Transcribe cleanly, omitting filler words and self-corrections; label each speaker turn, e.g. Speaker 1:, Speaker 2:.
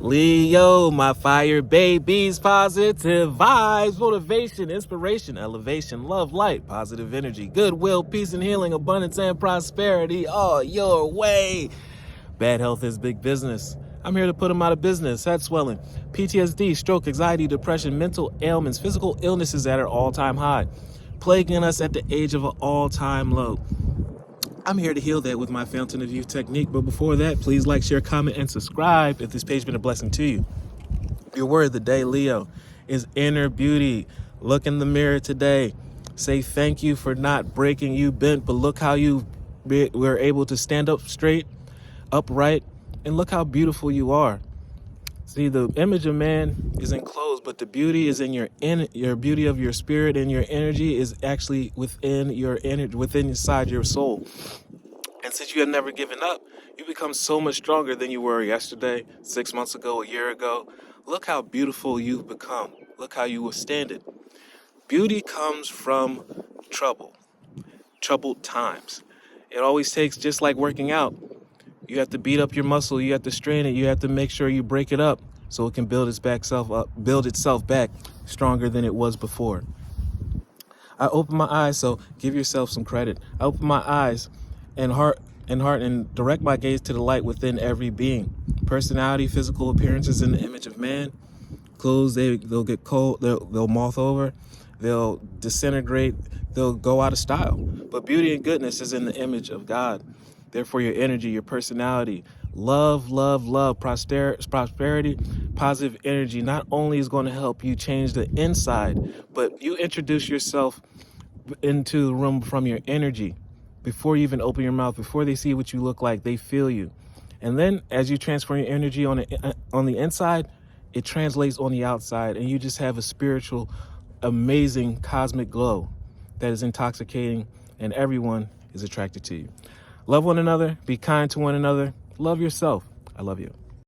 Speaker 1: Leo, my fire babies, positive vibes, motivation, inspiration, elevation, love, light, positive energy, goodwill, peace and healing, abundance and prosperity all your way. Bad health is big business. I'm here to put them out of business. Head swelling, PTSD, stroke, anxiety, depression, mental ailments, physical illnesses at an all-time high, plaguing us at the age of an all-time low. I'm here to heal that with my Fountain of Youth technique. But before that, please like, share, comment, and subscribe if this page has been a blessing to you. Your word of the day, Leo, is inner beauty. Look in the mirror today. Say thank you for not breaking you bent, but look how you were able to stand up straight, upright, and look how beautiful you are. See, the image of man is enclosed, but the beauty is in your beauty of your spirit, and your energy is actually within your energy, within inside your soul. And since you have never given up, you become so much stronger than you were yesterday, 6 months ago, a year ago. Look how beautiful you've become. Look how you withstand it. Beauty comes from troubled times. It always takes, just like working out, you have to beat up your muscle, you have to strain it, you have to make sure you break it up so it can build itself back stronger than it was before. I open my eyes, so give yourself some credit. I open my eyes and heart and direct my gaze to the light within every being. Personality, physical appearances in the image of man. Clothes, they'll get cold, they'll moth over, they'll disintegrate, they'll go out of style. But beauty and goodness is in the image of God. Therefore, your energy, your personality, love, prosperity, positive energy not only is going to help you change the inside, but you introduce yourself into the room from your energy. Before you even open your mouth, before they see what you look like, they feel you. And then as you transfer your energy on the inside, it translates on the outside, and you just have a spiritual, amazing cosmic glow that is intoxicating, and everyone is attracted to you. Love one another, be kind to one another, love yourself. I love you.